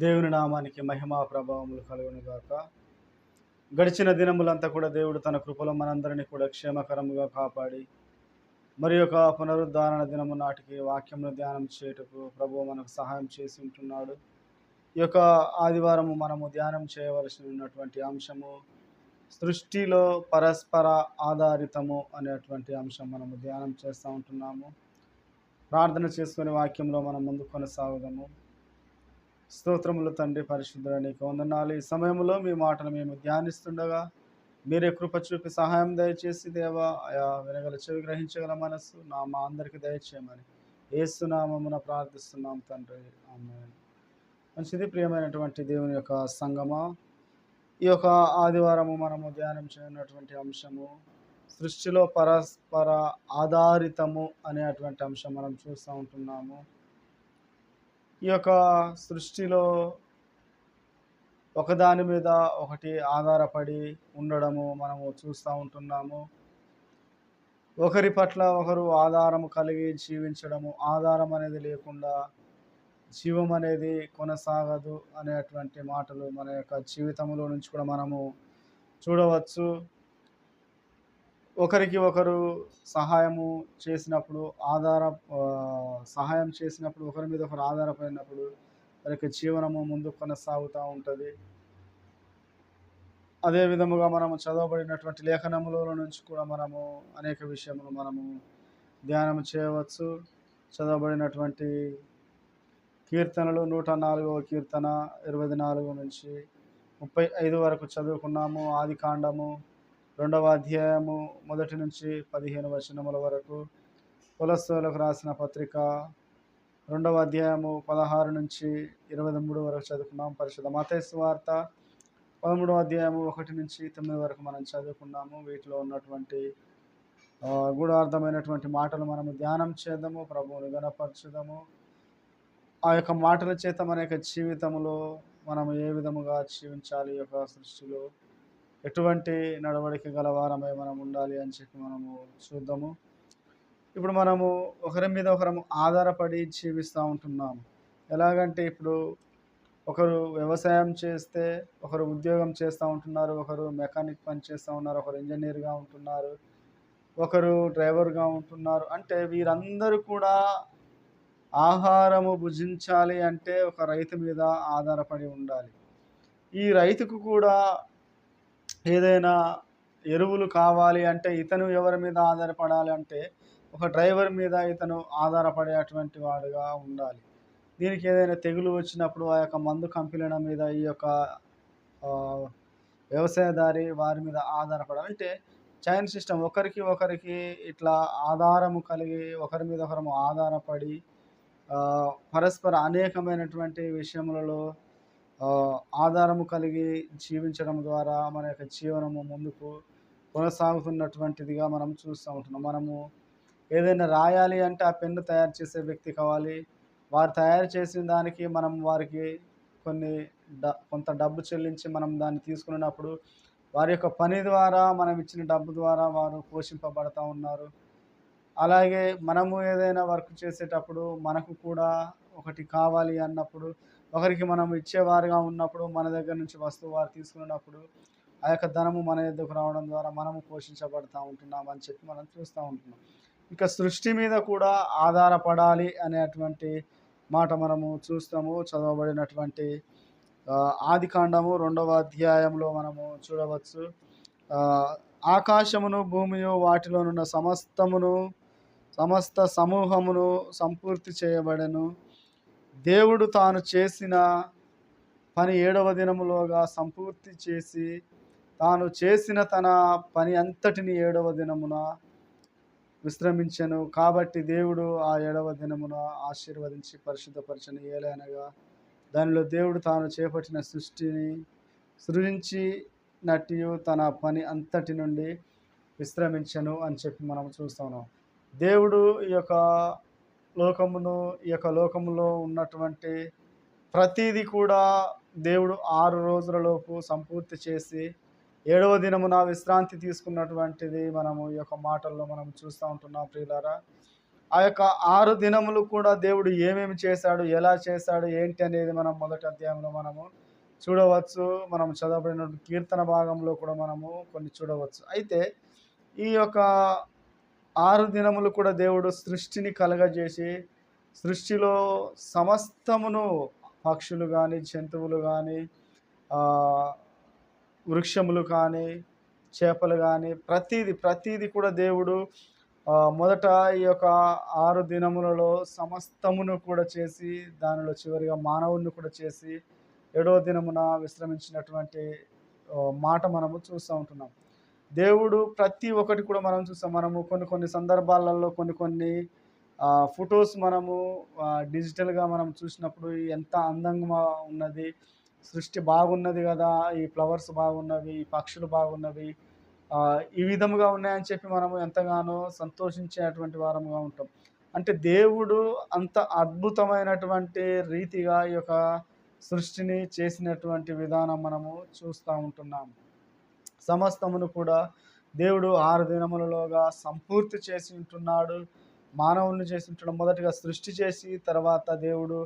దేవుని నామానికి మహిమా ప్రభావములు కలుగును గాక. గడిచిన దినములంతా కూడా దేవుడు తన కృపలో మనందరినీ కూడా క్షేమకరముగా కాపాడి, మరి యొక్క పునరుద్ధరణ దినము నాటికి వాక్యమును ధ్యానం చేయుటకు ప్రభువు మనకు సహాయం చేసి ఉంటున్నాడు. ఈ యొక్క ఆదివారము మనము ధ్యానం చేయవలసి ఉన్నటువంటి అంశము సృష్టిలో పరస్పర ఆధారితము అనేటువంటి అంశం మనము ధ్యానం చేస్తూ ఉంటున్నాము. ప్రార్థన చేసుకునే వాక్యంలో మనం ముందు కొనసాగుదాము. స్తోత్రములు తండ్రి, పరిశుద్ధుడా నీకు వందనాలు. ఈ సమయంలో మీ మాటలు మేము ధ్యానిస్తుండగా మీరే కృప చూపి సహాయం దయచేసి దేవా, ఆయా వినగల చెవి గ్రహించగల మనస్సు మా అందరికి దయచేయమని యేసు నామమున ప్రార్థిస్తున్నాం తండ్రి, ఆమేన్. మంచిది. ప్రియమైనటువంటి దేవుని యొక్క సంగమా, ఈ యొక్క ఆదివారము మనము ధ్యానం చేయనటువంటి అంశము సృష్టిలో పరస్పర ఆధారితము అనేటువంటి అంశం మనం చూస్తూ ఉంటున్నాము. ఈ యొక్క సృష్టిలో ఒకదాని మీద ఒకటి ఆధారపడి ఉండడము మనము చూస్తూ ఉంటున్నాము. ఒకరి పట్ల ఒకరు ఆధారము కలిగి జీవించడము, ఆధారం అనేది లేకుండా జీవం అనేది కొనసాగదు అనేటువంటి మాటలు మన యొక్క జీవితంలో నుంచి కూడా మనము చూడవచ్చు. ఒకరికి ఒకరు సహాయము చేసినప్పుడు సహాయం చేసినప్పుడు ఒకరి మీద ఒకరు ఆధారపడినప్పుడు వారికి జీవనము ముందు కొనసాగుతూ ఉంటుంది. అదే విధముగా మనము చదవబడినటువంటి లేఖనముల నుంచి కూడా మనము అనేక విషయములు మనము ధ్యానం చేయవచ్చు. చదవబడినటువంటి కీర్తనలు 104వ కీర్తన 24 నుంచి 35 వరకు చదువుకున్నాము. ఆది కాండము 2వ అధ్యాయము 1 నుంచి 15 వచనముల వరకు, కొలస్సీయులకు రాసిన పత్రిక 2వ అధ్యాయము 16 నుంచి 23 వరకు చదువుకున్నాం. పరిశుద్ధ మత్తయి సువార్త 13వ అధ్యాయము 1 నుంచి 9 వరకు మనం చదువుకున్నాము. వీటిలో ఉన్నటువంటి గూఢార్థమైనటువంటి మాటలు మనము ధ్యానం చేద్దాము, ప్రభువుని గణపరచుదాము. ఆ యొక్క మాటల చేత మన యొక్క జీవితంలో మనము ఏ విధముగా జీవించాలి, ఈ యొక్క సృష్టిలో ఎటువంటి నడవడిక గలవారమై మనం ఉండాలి అని చెప్పి మనము చూద్దాము. ఇప్పుడు మనము ఒకరి మీద ఒకరము ఆధారపడి జీవిస్తూ ఉంటున్నాము. ఎలాగంటే ఇప్పుడు ఒకరు వ్యవసాయం చేస్తే ఒకరు ఉద్యోగం చేస్తూ ఉంటున్నారు, ఒకరు మెకానిక్ పని చేస్తూ ఉన్నారు, ఒకరు ఇంజనీర్గా ఉంటున్నారు, ఒకరు డ్రైవర్గా ఉంటున్నారు. అంటే వీరందరూ కూడా ఆహారము భుజించాలి అంటే ఒక రైతు మీద ఆధారపడి ఉండాలి. ఈ రైతుకు కూడా ఏదైనా ఎరువులు కావాలి అంటే ఇతను ఎవరి మీద ఆధారపడాలి అంటే ఒక డ్రైవర్ మీద ఇతను ఆధారపడేటువంటి వాడుగా ఉండాలి. దీనికి ఏదైనా తెగులు వచ్చినప్పుడు ఆ యొక్క మందు కంపెనీల మీద ఈ యొక్క వ్యవసాయదారి వారి మీద ఆధారపడాలి. అంటే చైన్ సిస్టమ్, ఒకరికి ఇట్లా ఆధారము కలిగి ఒకరి మీద ఒకరము ఆధారపడి పరస్పర అనేకమైనటువంటి విషయములలో ఆధారము కలిగి జీవించడం ద్వారా మన యొక్క జీవనము ముందుకు కొనసాగుతున్నటువంటిదిగా మనం చూస్తూ ఉంటున్నాం. మనము ఏదైనా రాయాలి అంటే ఆ పెన్ను తయారు చేసే వ్యక్తి కావాలి. వారు తయారు చేసిన దానికి మనం వారికి కొంత డబ్బు చెల్లించి మనం దాన్ని తీసుకున్నప్పుడు వారి యొక్క పని ద్వారా మనం ఇచ్చిన డబ్బు ద్వారా వారు పోషింపబడతా ఉన్నారు. అలాగే మనము ఏదైనా వర్క్ చేసేటప్పుడు మనకు కూడా ఒకటి కావాలి అన్నప్పుడు, ఒకరికి మనం ఇచ్చేవారుగా ఉన్నప్పుడు, మన దగ్గర నుంచి వస్తువు వారు తీసుకున్నప్పుడు ఆ యొక్క ధనము మన ఎద్దుకు రావడం ద్వారా మనము పోషించబడతా ఉంటున్నాం అని చెప్పి మనం చూస్తూ ఉంటున్నాం. ఇక సృష్టి మీద కూడా ఆధారపడాలి అనేటువంటి మాట మనము చూస్తాము. చదవబడినటువంటి ఆది కాండము 2వ అధ్యాయంలో మనము చూడవచ్చు. ఆకాశమును భూమియు వాటిలోనున్న సమస్త సమూహమును సంపూర్తి చేయబడెను. దేవుడు తాను చేసిన పని 7వ దినములోగా సంపూర్తి చేసి తాను చేసిన తన పని అంతటిని 7వ దినమున విశ్రమించెను. కాబట్టి దేవుడు ఆ 7వ దినమున ఆశీర్వదించి పరిశుద్ధపరచను. ఏలైనగా దానిలో దేవుడు తాను చేపట్టిన సృష్టిని సృజించినట్టు తన పని అంతటి నుండి విశ్రమించెను అని చెప్పి మనం చూస్తున్నాం. దేవుడు ఈ యొక్క లోకములో ఉన్నటువంటి ప్రతిదీ కూడా దేవుడు 6 రోజులలోపు సంపూర్తి చేసి 7వ దినమున విశ్రాంతి తీసుకున్నటువంటిది మనము ఈ యొక్క మాటల్లో మనం చూస్తూ ఉంటున్నాం. ప్రియులారా, ఆ యొక్క 6 దినములు కూడా దేవుడు ఏమేమి చేశాడు, ఎలా చేశాడు, ఏంటి అనేది మనం మొదటి అధ్యాయంలో మనము చూడవచ్చు. మనం చదవబడిన కీర్తన భాగంలో కూడా మనము కొన్ని చూడవచ్చు. అయితే ఈ యొక్క 6 దినములు కూడా దేవుడు సృష్టిని కలగజేసి, సృష్టిలో సమస్తమును పక్షులు గాని, జంతువులు గాని, ఆహ్, వృక్షములు కానీ, చేపలు గాని, ప్రతీది కూడా దేవుడు మొదట ఈ యొక్క 6 దినములలో సమస్తమును కూడా చేసి, దానిలో చివరిగా మానవుడిని కూడా చేసి, ఏడవ దినమున విశ్రమించినటువంటి మాట మనము చూస్తా ఉంటున్నాం. దేవుడు ప్రతి ఒక్కటి కూడా మనం చూస్తాం. మనము కొన్ని సందర్భాలలో కొన్ని ఫోటోస్ మనము డిజిటల్‌గా మనం చూసినప్పుడు ఎంత అందంగా ఉన్నది. సృష్టి బాగున్నది గదా! ఈ ఫ్లవర్స్ బాగున్నవి, ఈ పక్షులు బాగున్నవి. ఈ విధముగా ఉన్నాయని చెప్పి మనము ఎంతగానో సంతోషించేటువంటి వారముగా ఉంటాం. అంటే దేవుడు అంత అద్భుతమైనటువంటి రీతిగా ఈ యొక్క సృష్టిని చేసినటువంటి విధానం మనము చూస్తా ఉంటున్నాము. సమస్తమును కూడా దేవుడు 6 దినములలోగా సంపూర్తి చేసి ఉంటున్నాడు. మానవుణ్ణి చేసి ఉంటున్నాడు. మొదటిగా సృష్టి చేసి, తర్వాత దేవుడు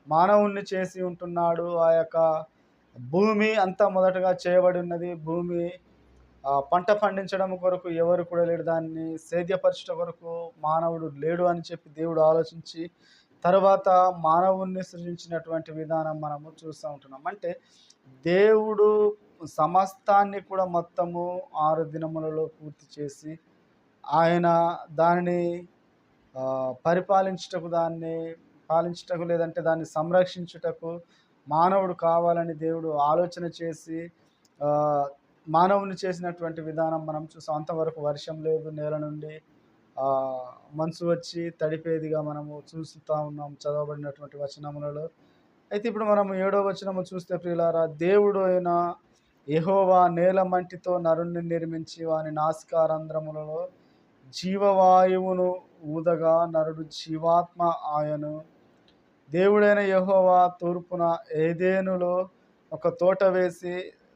మానవుణ్ణి చేసి ఉంటున్నాడు. ఆ యొక్క భూమి అంతా మొదటగా చేయబడి ఉన్నది. భూమి పంట పండించడం కొరకు ఎవరు కూడా లేడు. దాన్ని సేద్యపరచుట కొరకు మానవుడు లేడు అని చెప్పి దేవుడు ఆలోచించి, తరువాత మానవుణ్ణి సృజించినటువంటి విధానం మనము చూస్తూ ఉంటున్నాం. అంటే దేవుడు సమస్తాన్ని కూడా మొత్తము 6 దినములలో పూర్తి చేసి, ఆయన దానిని పాలించుటకు లేదంటే దాన్ని సంరక్షించుటకు మానవుడు కావాలని దేవుడు ఆలోచన చేసి మానవుని చేసినటువంటి విధానం మనం చూసాం. అంతవరకు వర్షం లేదు, నేల నుండి మంచు వచ్చి తడిపేదిగా మనము చూస్తూ ఉన్నాం చదవబడినటువంటి వచనములలో. అయితే ఇప్పుడు మనం 7వ వచనము చూస్తే ప్రియులారా, దేవుడు అయిన యెహోవా నేల మంటితో నరుణ్ణి నిర్మించి వాని నాసికారంధ్రములలో జీవవాయువును ఊదగా నరుడు జీవాత్మ ఆయను. దేవుడైన యెహోవా తూర్పున ఏదెనులో ఒక తోట వేసి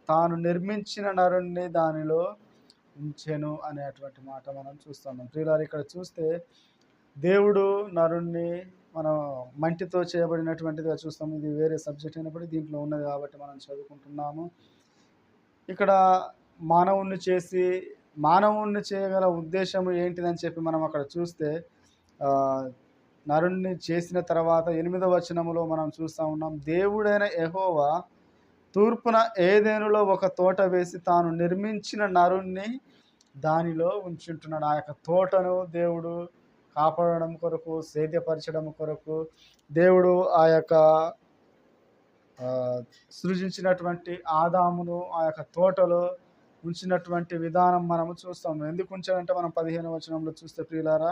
తాను నిర్మించిన నరుణ్ణి దానిలో ఉంచెను అనేటువంటి మాట మనం చూస్తున్నాం. ప్రియులారా, ఇక్కడ చూస్తే దేవుడు నరుణ్ణి మనం మంటితో చేయబడినటువంటిదిగా చూస్తాము. ఇది వేరే సబ్జెక్ట్ అయినప్పటికీ దీంట్లో ఉన్నది కాబట్టి మనం చదువుకుంటున్నాము. ఇక్కడ మానవుణ్ణి చేయగల ఉద్దేశం ఏంటిదని చెప్పి మనం అక్కడ చూస్తే నరుణ్ణి చేసిన తర్వాత 8వ వచనములో మనం చూస్తూ ఉన్నాం. దేవుడైన యెహోవా తూర్పున ఏదెనులో ఒక తోట వేసి తాను నిర్మించిన నరుణ్ణి దానిలో ఉంచుంటున్నాడు. ఆ యొక్క తోటను దేవుడు కాపాడడం కొరకు, సేద్యపరచడం కొరకు దేవుడు ఆ యొక్క సృజించినటువంటి ఆదామును ఆ యొక్క తోటలో ఉంచినటువంటి విధానం మనము చూస్తాము. ఎందుకు ఉంచాడంటే మనం 15వ వచనంలో చూస్తే ప్రియులారా,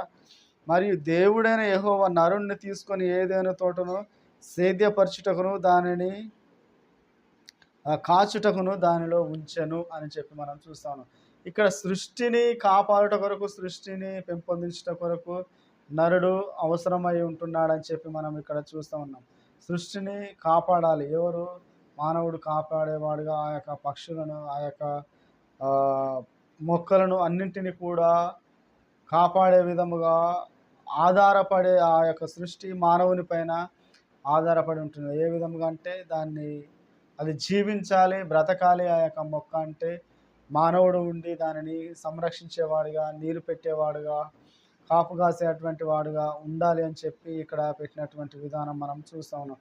మరియు దేవుడైన యెహోవా నరుణ్ణి తీసుకొని ఏదైనా తోటను సేద్యపరచుటకును దానిని కాచుటకును దానిలో ఉంచెను అని చెప్పి మనం చూస్తాము. ఇక్కడ సృష్టిని కాపాడుట కొరకు, సృష్టిని పెంపొందించుట కొరకు నరుడు అవసరమై ఉంటున్నాడని చెప్పి మనం ఇక్కడ చూస్తూ ఉన్నాం. సృష్టిని కాపాడాలి ఎవరు? మానవుడు కాపాడేవాడుగా ఆ యొక్క పక్షులను, ఆ యొక్క మొక్కలను అన్నింటినీ కూడా కాపాడే విధముగా ఆధారపడే ఆ యొక్క సృష్టి మానవుని పైన ఆధారపడి ఉంటుంది. ఏ విధముగా అంటే అది జీవించాలి, బ్రతకాలి. ఆ యొక్క మొక్క అంటే మానవుడు ఉండి దానిని సంరక్షించేవాడుగా, నీరు పెట్టేవాడుగా, కాపు కాసేటువంటి వాడుగా ఉండాలి అని చెప్పి ఇక్కడ పెట్టినటువంటి విధానం మనం చూస్తూ ఉన్నాం.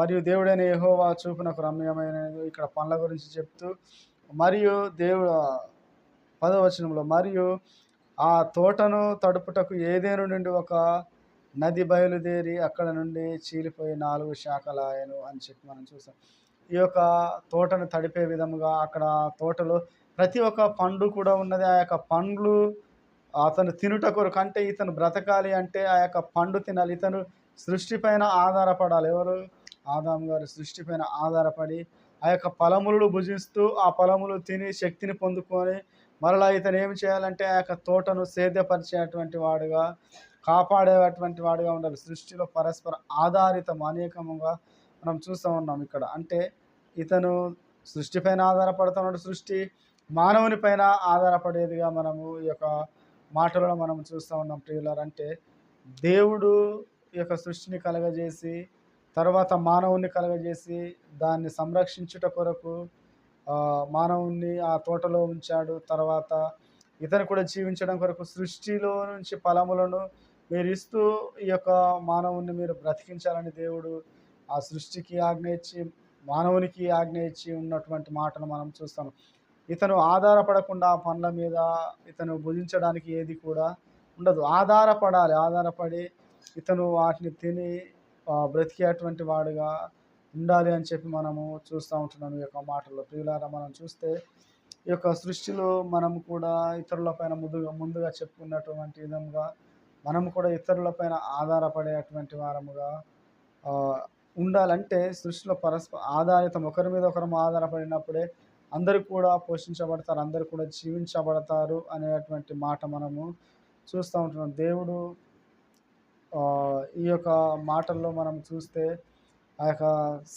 మరియు దేవుడైన యెహోవా చూపునకు రమ్యమైనది ఇక్కడ పండ్ల గురించి చెప్తూ, మరియు 10వ వచనంలో మరియు ఆ తోటను తడుపుటకు ఏదెను నుండి ఒక నది బయలుదేరి అక్కడ నుండి చీలిపోయి 4 శాఖలాయెను అని చెప్పి మనం చూస్తాం. ఈ యొక్క తోటను తడిపే విధముగా అక్కడ తోటలో ప్రతి ఒక్క పండు కూడా ఉన్నది. ఆ యొక్క పండ్లు అతను తినుట కొరకు, అంటే ఇతను బ్రతకాలి అంటే ఆ యొక్క పండు తినాలి. ఇతను సృష్టి పైన ఆధారపడాలి. ఎవరు? ఆదాము గారు సృష్టి పైన ఆధారపడి ఆ యొక్క ఫలములను భుజిస్తూ ఆ ఫలములు తిని శక్తిని పొందుకొని మరలా ఇతను ఏమి చేయాలంటే ఆ యొక్క తోటను సేద్యపరిచేటువంటి వాడుగా, కాపాడేటువంటి వాడుగా ఉండాలి. సృష్టిలో పరస్పర ఆధారితం అనేకముగా మనం చూస్తూ ఉన్నాం ఇక్కడ. అంటే ఇతను సృష్టి పైన ఆధారపడుతున్నాడు, సృష్టి మానవుని పైన ఆధారపడేదిగా మనము ఈ యొక్క మాటలలో మనం చూస్తూ ఉన్నాం ప్రియులారా. అంటే దేవుడు ఈ యొక్క సృష్టిని కలగజేసి, తర్వాత మానవుడిని కలగజేసి, దాన్ని సంరక్షించుట కొరకు మానవుడిని ఆ తోటలో ఉంచాడు. తర్వాత ఇతను కూడా జీవించడం కొరకు సృష్టిలో నుంచి ఫలములను మీరిస్తూ ఈ యొక్క మానవుడిని మీరు బ్రతికించాలని దేవుడు ఆ సృష్టికి ఆజ్ఞ ఇచ్చి, మానవునికి ఆజ్ఞ ఇచ్చి ఉన్నటువంటి మాటలు మనం చూస్తాం. ఇతను ఆధారపడకుండా ఆ పనుల మీద ఇతను భుజించడానికి ఏది కూడా ఉండదు. ఆధారపడాలి. ఆధారపడి ఇతను వాటిని తిని బ్రతికేటువంటి వాడుగా ఉండాలి అని చెప్పి మనము చూస్తూ ఉంటున్నాం ఈ యొక్క మాటల్లో. ప్రియులారా, మనం చూస్తే ఈ యొక్క సృష్టిలో మనం కూడా ఇతరుల పైన ముందుగా చెప్పుకున్నటువంటి విధంగా మనము కూడా ఇతరుల పైన ఆధారపడేటువంటి వారముగా ఉండాలంటే సృష్టిలో ఆధారితం ఒకరి మీద ఒకరం ఆధారపడినప్పుడే అందరూ కూడా పోషించబడతారు, అందరూ కూడా జీవించబడతారు అనేటువంటి మాట మనము చూస్తూ ఉంటున్నాం. దేవుడు ఈ యొక్క మాటల్లో మనం చూస్తే ఆ యొక్క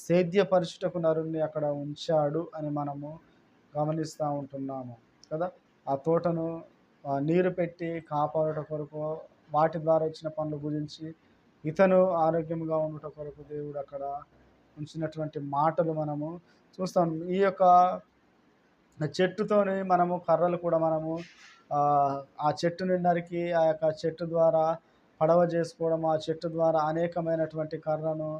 సేద్యపరచుటకు నరుణ్ణి అక్కడ ఉంచాడు అని మనము గమనిస్తూ ఉంటున్నాము కదా. ఆ తోటను నీరు పెట్టి కాపాడుట కొరకు, వాటి ద్వారా వచ్చిన పనులు గురించి ఇతను ఆరోగ్యంగా ఉండట కొరకు దేవుడు అక్కడ ఉంచినటువంటి మాటలు మనము చూస్తాం. ఈ యొక్క చెట్టుతోని మనము కర్రలు కూడా మనము ఆ చెట్టుని నరికి ఆ యొక్క చెట్టు ద్వారా పడవ చేసుకోవడం, ఆ చెట్టు ద్వారా అనేకమైనటువంటి కర్రను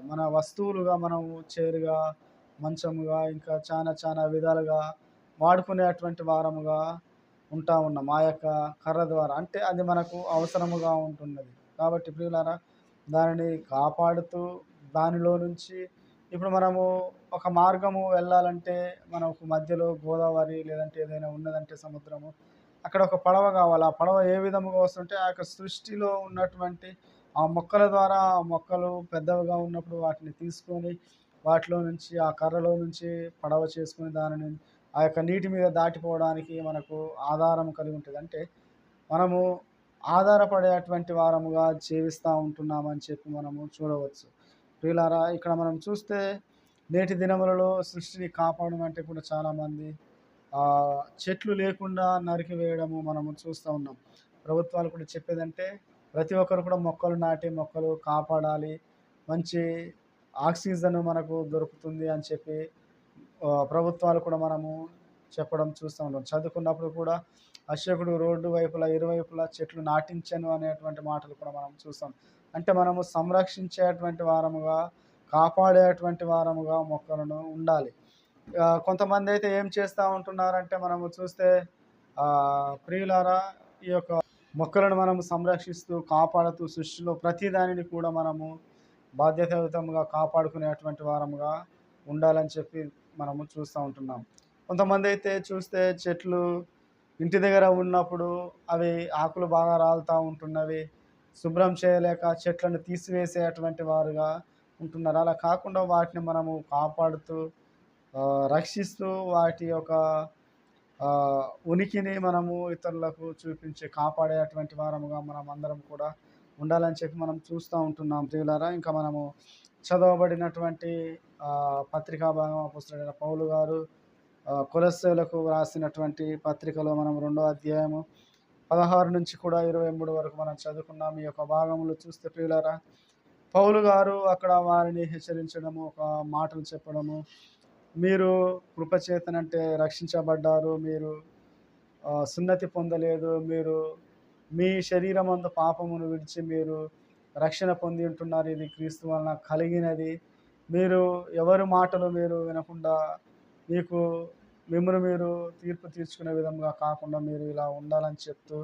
మన వస్తువులుగా మనము చేరుగా, మంచముగా, ఇంకా చాలా విధాలుగా వాడుకునేటువంటి వారముగా ఉంటా ఉన్నాం ఆ యొక్క కర్ర ద్వారా. అంటే అది మనకు అవసరముగా ఉంటున్నది కాబట్టి ప్రియులారా, దానిని కాపాడుతూ దానిలో నుంచి ఇప్పుడు మనము ఒక మార్గము వెళ్ళాలంటే మనకు మధ్యలో గోదావరి లేదంటే ఏదైనా ఉన్నదంటే సముద్రము, అక్కడ ఒక పడవ కావాలి. ఆ పడవ ఏ విధముగా వస్తుంటే ఆ యొక్క సృష్టిలో ఉన్నటువంటి ఆ మొక్కల ద్వారా, ఆ మొక్కలు పెద్దవిగా ఉన్నప్పుడు వాటిని తీసుకొని వాటిలో నుంచి ఆ కర్రలో నుంచి పడవ చేసుకొని దానిని ఆ యొక్క నీటి మీద దాటిపోవడానికి మనకు ఆధారం కలిగి ఉంటుంది. అంటే మనము ఆధారపడేటువంటి వారముగా జీవిస్తూ ఉంటున్నామని చెప్పి మనము చూడవచ్చు. ప్రియులారా, ఇక్కడ మనం చూస్తే నేటి దినములలో సృష్టిని కాపాడడం అంటే కూడా చాలామంది చెట్లు లేకుండా నరికివేయడము మనము చూస్తూ ఉన్నాం. ప్రభుత్వాలు కూడా చెప్పేదంటే ప్రతి ఒక్కరు కూడా మొక్కలు నాటి మొక్కలు కాపాడాలి, మంచి ఆక్సిజన్ మనకు దొరుకుతుంది అని చెప్పి ప్రభుత్వాలు కూడా మనము చెప్పడం చూస్తూ ఉంటాం. చదువుకున్నప్పుడు కూడా అశోకుడు రోడ్డు వైపులా ఇరువైపులా చెట్లు నాటించను అనేటువంటి మాటలు కూడా మనం చూస్తాం. అంటే మనము సంరక్షించేటువంటి వారముగా, కాపాడేటువంటి వారముగా మొక్కలను ఉండాలి. కొంతమంది అయితే ఏం చేస్తూ ఉంటున్నారంటే మనము చూస్తే ప్రియులారా, ఈ యొక్క మొక్కలను మనము సంరక్షిస్తూ కాపాడుతూ సృష్టిలో ప్రతి దానిని కూడా మనము బాధ్యతాయుతంగా కాపాడుకునేటువంటి వారముగా ఉండాలని చెప్పి మనము చూస్తూ ఉంటున్నాం. కొంతమంది అయితే చూస్తే చెట్లు ఇంటి దగ్గర ఉన్నప్పుడు అవి ఆకులు బాగా రాలుతూ ఉంటున్నవి, శుభ్రం చేయలేక చెట్లను తీసివేసేటువంటి వారుగా ఉంటున్నారు. అలా కాకుండా వాటిని మనము కాపాడుతూ రక్షిస్తూ వాటి యొక్క ఉనికిని మనము ఇతరులకు చూపించి కాపాడేటువంటి వారముగా మనం అందరం కూడా ఉండాలని చెప్పి మనం చూస్తూ ఉంటున్నాం ప్రియులారా. ఇంకా మనము చదవబడినటువంటి పత్రికా భాగం అపోస్తలుడైన పౌలు గారు కొలస్సీయులకు రాసినటువంటి పత్రికలో మనం 2వ అధ్యాయము 16 నుంచి కూడా 23 వరకు మనం చదువుకున్నాం. ఈ యొక్క భాగంలో చూస్తే ప్రియులారా, పౌలు గారు అక్కడ వారిని హెచ్చరించడము, ఒక మాటలు చెప్పడము, మీరు కృపచేతనంటే రక్షించబడ్డారు, మీరు సున్నతి పొందలేదు, మీరు మీ శరీరమందు పాపమును విడిచి మీరు రక్షణ పొంది ఉంటున్నారు, ఇది క్రీస్తు వలన కలిగినది, మీరు ఎవరి మాటలు మీరు వినకుండా మిమ్మల్ని మీరు తీర్పు తీర్చుకునే విధంగా కాకుండా మీరు ఇలా ఉండాలని చెప్తూ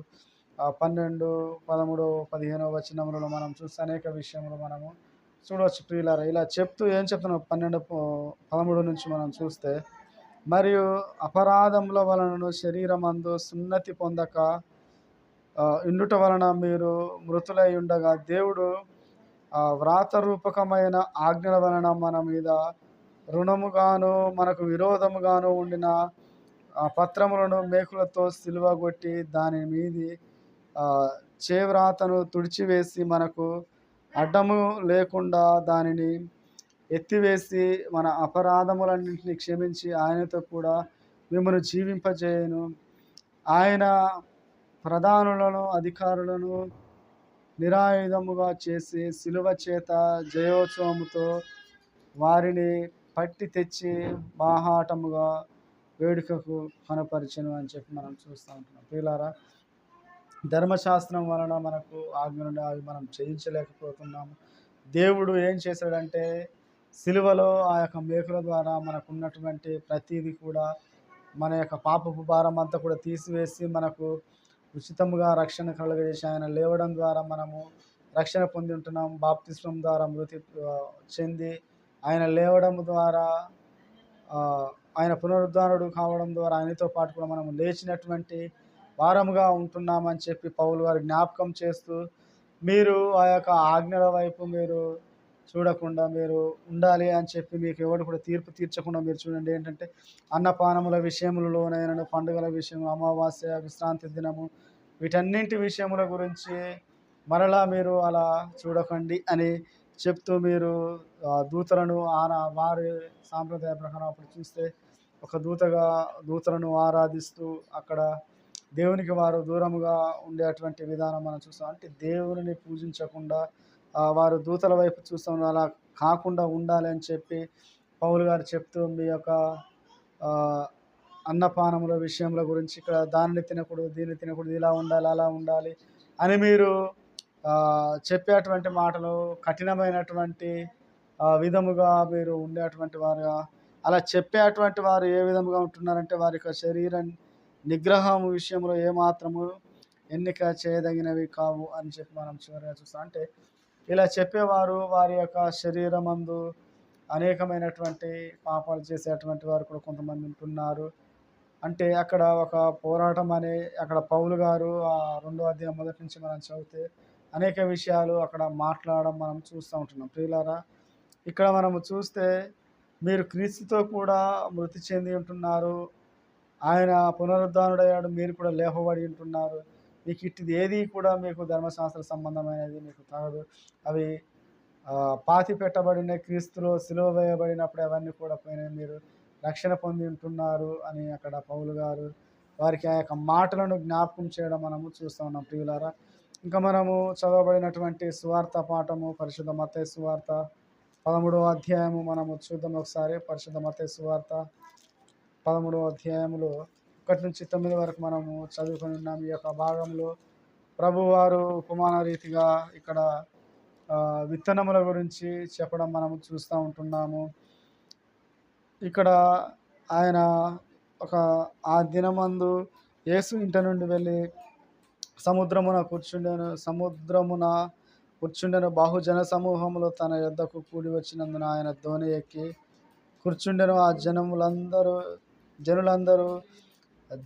12, 13, 15 వచనములలో మనం చూస్తే అనేక విషయములు మనము చూడవచ్చు ప్రియులారా. ఇలా చెప్తూ ఏం చెప్తున్నాం 12, 13 నుంచి మనం చూస్తే, మరియు అపరాధముల వలనను శరీరమందు సున్నతి పొందక ఇండుట వలన మీరు మృతులై ఉండగా దేవుడు వ్రాతరూపకమైన ఆజ్ఞల వలన మన మీద రుణముగాను మనకు విరోధముగాను ఉండిన పత్రములను మేకులతో సిలువగొట్టి దాని మీది చేవ్రాతను తుడిచివేసి మనకు అడ్డము లేకుండా దానిని ఎత్తివేసి మన అపరాధములన్నింటినీ క్షమించి ఆయనతో కూడా మిమ్మల్ని జీవింపజేయను. ఆయన ప్రధానులను, అధికారులను నిరాయుధముగా చేసి శిలువ చేత జయోత్సవముతో వారిని పట్టి తెచ్చి బాహాటముగా వేడుకకు కనపరిచెను అని చెప్పి మనం చూస్తూ ఉంటున్నాం. ప్రియులారా, ధర్మశాస్త్రం వలన మనకు ఆజ్ఞలు అవి మనం చేయించలేకపోతున్నాము. దేవుడు ఏం చేశాడంటే సిలువలో ఆ యొక్క మేకుల ద్వారా మనకు ఉన్నటువంటి ప్రతిదీ కూడా మన యొక్క పాపపు భారం అంతా కూడా తీసివేసి మనకు ఉచితముగా రక్షణ కలుగజేసి ఆయన లేవడం ద్వారా మనము రక్షణ పొంది ఉంటున్నాం. బాప్తిస్మం ద్వారా మృతి చెంది ఆయన లేవడం ద్వారా ఆయన పునరుద్ధానుడు కావడం ద్వారా ఆయనతో పాటు కూడా మనం లేచినటువంటి వారముగా ఉంటున్నామని చెప్పి పౌలు గారు జ్ఞాపకం చేస్తూ, మీరు ఆ యొక్క ఆజ్ఞల వైపు మీరు చూడకుండా మీరు ఉండాలి అని చెప్పి మీకు ఎవరు కూడా తీర్పు తీర్చకుండా మీరు చూడండి. ఏంటంటే అన్నపానముల విషయములలోనైనా, పండుగల విషయం, అమావాస్య, విశ్రాంతి దినము, వీటన్నింటి విషయముల గురించి మరలా మీరు అలా చూడకండి అని చెప్తూ మీరు దూతలను వారి సాంప్రదాయ ప్రకారం అప్పుడు చూస్తే ఒక దూతలను ఆరాధిస్తూ అక్కడ దేవునికి వారు దూరముగా ఉండేటువంటి విధానం మనం చూస్తాం. అంటే దేవుని పూజించకుండా వారు దూతల వైపు చూస్తాం. అలా కాకుండా ఉండాలి అని చెప్పి పౌలు గారు చెప్తూ మీ యొక్క అన్నపానముల విషయముల గురించి ఇక్కడ దానిని తినకూడదు, దీన్ని తినకూడదు, ఇలా ఉండాలి, అలా ఉండాలి అని మీరు చెప్పేటువంటి మాటలు కఠినమైనటువంటి విధముగా మీరు ఉండేటువంటి వారుగా, అలా చెప్పేటువంటి వారు ఏ విధముగా ఉంటున్నారంటే వారి యొక్క శరీర నిగ్రహం విషయంలో ఏమాత్రము ఎన్నిక చేయదగినవి కావు అని చెప్పి మనం చివరిగా చూస్తాం. అంటే ఇలా చెప్పేవారు వారి యొక్క శరీరమందు అనేకమైనటువంటి పాపాలు చేసేటువంటి వారు కూడా కొంతమంది ఉంటున్నారు. అంటే అక్కడ ఒక పోరాటం అనే అక్కడ పౌలు గారు 2వ అధ్యాయం మొదటి నుంచి మనం చదివితే అనేక విషయాలు అక్కడ మాట్లాడడం మనం చూస్తూ ఉంటున్నాం. ప్రియులారా, ఇక్కడ మనము చూస్తే మీరు క్రీస్తుతో కూడా మృతి చెంది ఉంటున్నారు, ఆయన పునరుద్ధానుడయ్యాడు, మీరు కూడా లేపబడి ఉంటున్నారు. మీకు ఇట్టిది ఏది కూడా మీకు ధర్మశాస్త్ర సంబంధమైనది మీకు తగదు. అవి పాతి పెట్టబడిన క్రీస్తులో సిలువ వేయబడినప్పుడు అవన్నీ కూడా పోయినాయి, మీరు రక్షణ పొంది ఉంటున్నారు అని అక్కడ పౌలు గారు వారికి ఆ యొక్క మాటలను జ్ఞాపకం చేయడం మనము చూస్తూ ఉన్నాం. ప్రియులారా, ఇంకా మనము చదవబడినటువంటి సువార్త పాఠము పరిశుద్ధ మత్తయి సువార్త 13వ అధ్యాయము మనము చూద్దాం ఒకసారి. పరిశుద్ధ మత్తయి సువార్త 13వ అధ్యాయంలో 1 నుంచి 9 వరకు మనము చదువుకొని ఉన్నాం. ఈ యొక్క భాగంలో ప్రభువారు ఉపమాన రీతిగా ఇక్కడ విత్తనముల గురించి చెప్పడం మనము చూస్తూ ఉంటున్నాము. ఇక్కడ ఆయన ఆ దినమందు యేసు ఇంటి నుండి వెళ్ళి సముద్రమున కూర్చుండెను. బహుజన సమూహములు తన యొద్దకు కూడి వచ్చినందున ఆయన దోణి ఎక్కి కూర్చుండెను. ఆ జనులందరూ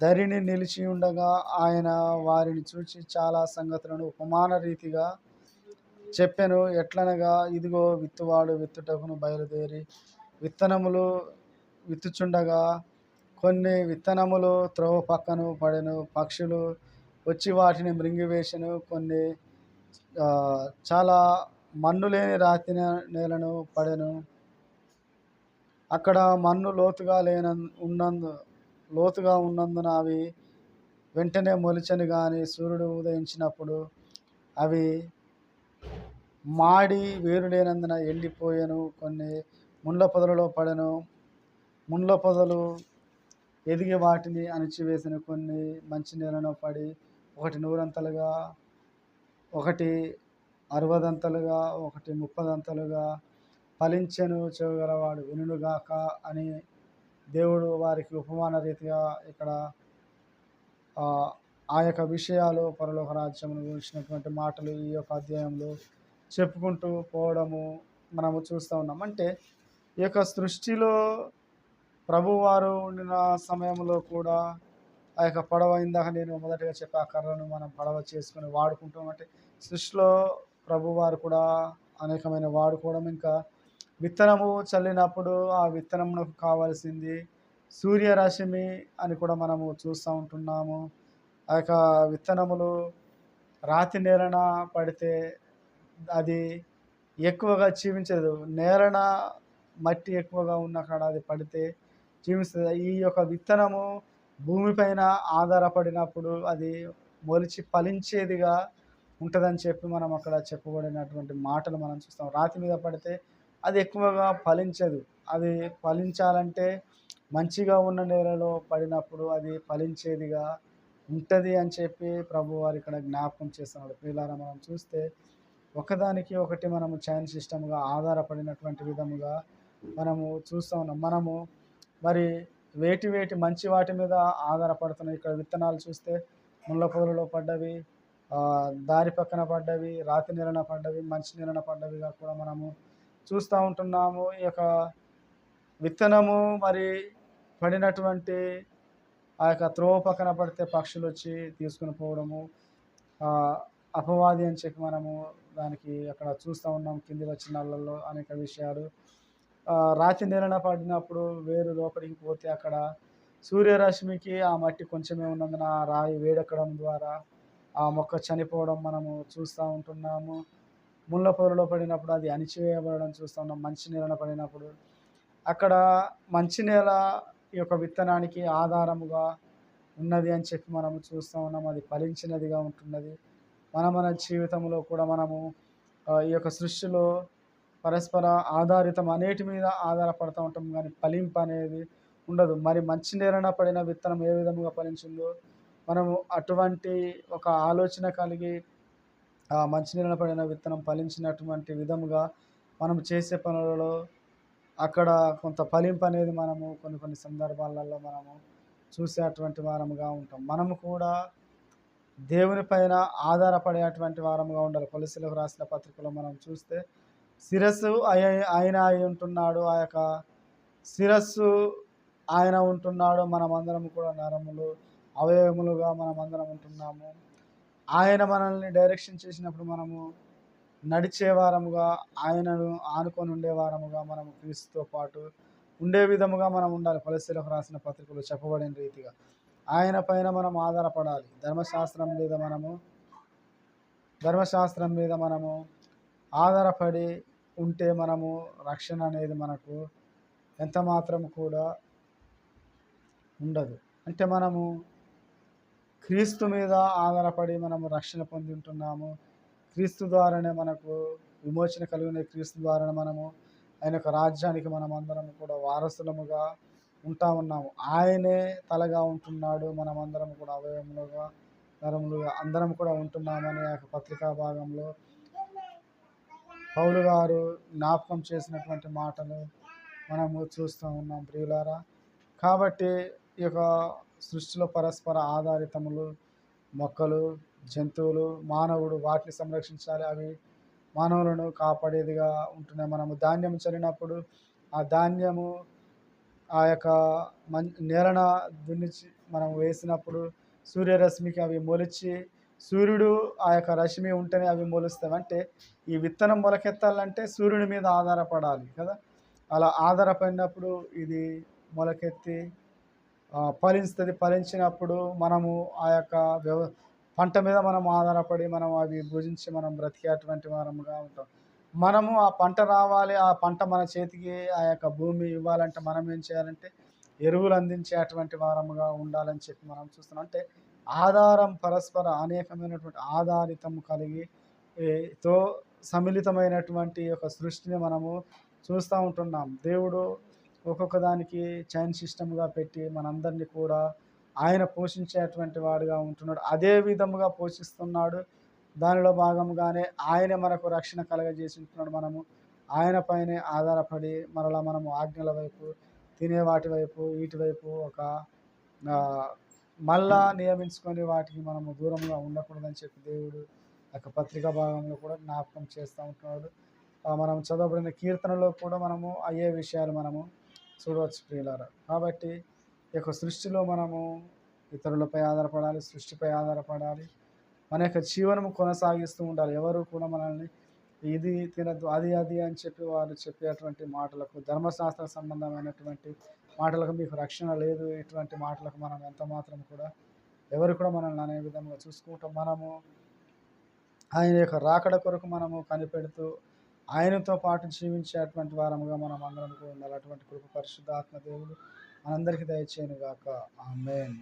ధరిని నిలిచి ఉండగా ఆయన వారిని చూచి చాలా సంగతులను ఉపమాన రీతిగా చెప్పెను. ఎట్లనగా, ఇదిగో విత్తువాడు విత్తుటకును బయలుదేరి విత్తనములు విత్తుచుండగా కొన్ని విత్తనములు త్రోవ పక్కను పడెను, పక్షులు వచ్చి వాటిని మృంగివేసెను. కొన్ని చాలా మన్ను లేని రాతి నేలను పడెను. అక్కడ మన్ను లోతుగా ఉన్నందున అవి వెంటనే మొలిచెను, కానీ సూర్యుడు ఉదయించినప్పుడు అవి మాడి వేరు లేనందున ఎండిపోయాను. కొన్ని ముండ్ల పొదలలో పడెను, ముండ్ల పొదలు ఎదిగి వాటిని అణిచివేసిన. కొన్ని మంచి నేలను పడి ఒకటి 100 ఒకటి 60 ఒకటి 30 ఫలించెను. చెవిగలవాడు వినుగాక అని దేవుడు వారికి ఉపమాన రీతిగా ఇక్కడ ఆ యొక్క విషయాలు పరలోక రాజ్యమును గురించినటువంటి మాటలు ఈ యొక్క అధ్యాయంలో చెప్పుకుంటూ పోవడము మనము చూస్తూ ఉన్నాం. అంటే ఈ యొక్క సృష్టిలో ప్రభువారు ఉండిన సమయంలో కూడా ఆ యొక్క పడవ, ఇందాక నేను మొదటగా చెప్పే ఆ కర్రను మనం పడవ చేసుకొని వాడుకుంటాం. అంటే సృష్టిలో ప్రభువారు కూడా అనేకమైన వాడుకోవడం. ఇంకా విత్తనము చల్లినప్పుడు ఆ విత్తనమునకు కావాల్సింది సూర్యరశ్మి అని కూడా మనము చూస్తూ ఉంటున్నాము. ఆ యొక్క విత్తనములు రాతి నేలన పడితే అది ఎక్కువగా జీవించదు. నేలన మట్టి ఎక్కువగా ఉన్న కాడ అది పడితే జీవిస్తుంది. ఈ యొక్క విత్తనము భూమిపైన ఆధారపడినప్పుడు అది మొలిచి ఫలించేదిగా ఉంటుందని చెప్పి మనం అక్కడ చెప్పబడినటువంటి మాటలు మనం చూస్తాం. రాతి మీద పడితే అది ఎక్కువగా ఫలించదు. అది ఫలించాలంటే మంచిగా ఉన్న నేలలో పడినప్పుడు అది ఫలించేదిగా ఉంటది అని చెప్పి ప్రభువారు ఇక్కడ జ్ఞాపకం చేస్తున్నాడు. ప్రియులారా, మనం చూస్తే ఒకదానికి ఒకటి మనము చైన్ సిస్టమ్‌గా ఆధారపడినటువంటి విధముగా మనము చూస్తా ఉన్నాం. మనము మరి వేటి మంచి వాటి మీద ఆధారపడుతున్నాయి. ఇక్కడ విత్తనాలు చూస్తే ముళ్ళ పొదలలో పడ్డవి, దారి పక్కన పడ్డవి, రాతి నేలన పడ్డవి, మంచి నేలన పడ్డవిగా కూడా మనము చూస్తూ ఉంటున్నాము. ఈ యొక్క విత్తనము మరి పడినటువంటి ఆ యొక్క త్రోవ పక్కన పడితే పక్షులొచ్చి తీసుకొని పోవడము, అపవాది అని చెప్పి మనము దానికి అక్కడ చూస్తూ ఉన్నాం. కింది వచనాలలో అనేక విషయాలు. రాతి నేలన పడినప్పుడు వేరు లోపలికి పోతే అక్కడ సూర్యరశ్మికి ఆ మట్టి కొంచెమే ఉన్నందున ఆ రాయి వేడెక్కడం ద్వారా ఆ మొక్క చనిపోవడం మనము చూస్తూ ఉంటున్నాము. ముళ్ళ పొదలో పడినప్పుడు అది అణిచివేయబడడం చూస్తూ ఉన్నాం. మంచి నేలన పడినప్పుడు అక్కడ మంచి నేల ఈ యొక్క విత్తనానికి ఆధారముగా ఉన్నది అని చెప్పి మనము చూస్తూ ఉన్నాం. అది ఫలించినదిగా ఉంటున్నది. మన జీవితంలో కూడా మనము ఈ యొక్క సృష్టిలో పరస్పర ఆధారితం అన్నిటి మీద ఆధారపడుతూ ఉంటాం, కానీ ఫలింపు అనేది ఉండదు. మరి మంచి నేలన పడిన విత్తనం ఏ విధముగా ఫలించిందో మనము అటువంటి ఒక ఆలోచన కలిగి ఆ మంచి నేలన పడిన విత్తనం ఫలించినటువంటి విధముగా మనం చేసే పనులలో అక్కడ కొంత ఫలింపు అనేది మనము కొన్ని సందర్భాలలో మనము చూసేటువంటి వారముగా ఉంటాం. మనము కూడా దేవుని పైన ఆధారపడేటువంటి వారముగా ఉండాలి. కొలస్సీలకు రాసిన పత్రికలో మనం చూస్తే శిరస్సు ఆయన అయి ఉంటున్నాడు. ఆ యొక్క శిరస్సు ఆయన ఉంటున్నాడు. మనమందరం కూడా నరములు, అవయవములుగా మనమందరం ఉంటున్నాము. ఆయన మనల్ని డైరెక్షన్ చేసినప్పుడు మనము నడిచే వారముగా, ఆయనను ఆనుకొని ఉండే వారముగా మనము క్రీస్తుతో పాటు ఉండే విధముగా మనం ఉండాలి. కొలస్సీలకు రాసిన పత్రికలో చెప్పబడిన రీతిగా ఆయన పైన మనం ఆధారపడాలి. ధర్మశాస్త్రం మీద మనము ఆధారపడి ఉంటే మనము రక్షణ అనేది మనకు ఎంత మాత్రం కూడా ఉండదు. అంటే మనము క్రీస్తు మీద ఆధారపడి మనము రక్షణ పొంది ఉంటున్నాము. క్రీస్తు ద్వారానే మనకు విమోచన కలిగిన, క్రీస్తు ద్వారానే మనము ఆయన యొక్క రాజ్యానికి మనం అందరం కూడా వారసులముగా ఉంటా ఉన్నాము. ఆయనే తలగా ఉంటున్నాడు. మనమందరం కూడా అవయవములుగా, నరములుగా అందరం కూడా ఉంటున్నామని ఆ యొక్క పత్రికా భాగంలో పౌలు గారు జ్ఞాపకం చేసినటువంటి మాటలు మనము చూస్తూ ఉన్నాం. ప్రియులారా, కాబట్టి ఈ యొక్క సృష్టిలో పరస్పర ఆధారితములు, మొక్కలు, జంతువులు, మానవుడు వాటిని సంరక్షించాలి. అవి మానవులను కాపాడేదిగా ఉంటున్నాయి. మనము ధాన్యం చల్లినప్పుడు ఆ ధాన్యము ఆ యొక్క నేలన దున్నిచి మనం వేసినప్పుడు సూర్యరశ్మికి అవి మొలిచి, సూర్యుడు ఆ యొక్క రశ్మి ఉంటేనే అవి మొలుస్తాయి. అంటే ఈ విత్తనం మొలకెత్తాలంటే సూర్యుని మీద ఆధారపడాలి కదా. అలా ఆధారపడినప్పుడు ఇది మొలకెత్తి ఫలిస్తుంది. ఫలించినప్పుడు మనము ఆ యొక్క పంట మీద మనం ఆధారపడి మనం అవి భుజించి మనం బ్రతికేటువంటి వారముగా ఉంటాం. మనము ఆ పంట రావాలి, ఆ పంట మన చేతికి ఆ యొక్క భూమి ఇవ్వాలంటే మనం ఏం చేయాలంటే ఎరువులు అందించేటువంటి వారముగా ఉండాలని చెప్పి మనం చూస్తున్నాం. అంటే ఆధారం పరస్పర అనేకమైనటువంటి ఆధారితం కలిగి తో సమ్మిళితమైనటువంటి యొక్క సృష్టిని మనము చూస్తూ ఉంటున్నాం. దేవుడు ఒక్కొక్క దానికి చైన్ సిస్టమ్గా పెట్టి మనందరినీ కూడా ఆయన పోషించేటువంటి వాడుగా ఉంటున్నాడు. అదే విధముగా పోషిస్తున్నాడు. దానిలో భాగంగానే ఆయన మనకు రక్షణ కలగజేసి ఉంటున్నాడు. మనము ఆయన పైనే ఆధారపడి మరలా మనము ఆజ్ఞల వైపు, తినే వాటి వైపు, వీటి వైపు ఒక మళ్ళా నియమించుకొని వాటికి మనము దూరంగా ఉండకూడదని చెప్పి దేవుడు యొక్క పత్రికా భాగంలో కూడా జ్ఞాపకం చేస్తూ ఉంటున్నాడు. మనం చదవబడిన కీర్తనలో కూడా మనము అయ్యే విషయాలు మనము చూడవచ్చు ప్రియులారా. కాబట్టి ఈ యొక్క సృష్టిలో మనము ఇతరులపై ఆధారపడాలి, సృష్టిపై ఆధారపడాలి. మన యొక్క జీవనము కొనసాగిస్తూ ఉండాలి. ఎవరు కూడా మనల్ని ఇది తినద్దు, అది అని చెప్పి వారు చెప్పేటువంటి మాటలకు, ధర్మశాస్త్ర సంబంధమైనటువంటి మాటలకు మీకు రక్షణ లేదు, ఇటువంటి మాటలకు మనం ఎంత మాత్రం కూడా ఎవరు కూడా మనల్ని అనే విధంగా చూసుకుంటాం. మనము ఆయన యొక్క రాకడ కొరకు మనము కనిపెడుతూ ఆయనతో పాటు జీవించేటువంటి వారముగా మనం అందరం కూడా ఉండాలి. అటువంటి కృప పరిశుద్ధాత్మ దేవుడు మనందరికీ దయచేయను గాక. ఆమేన్.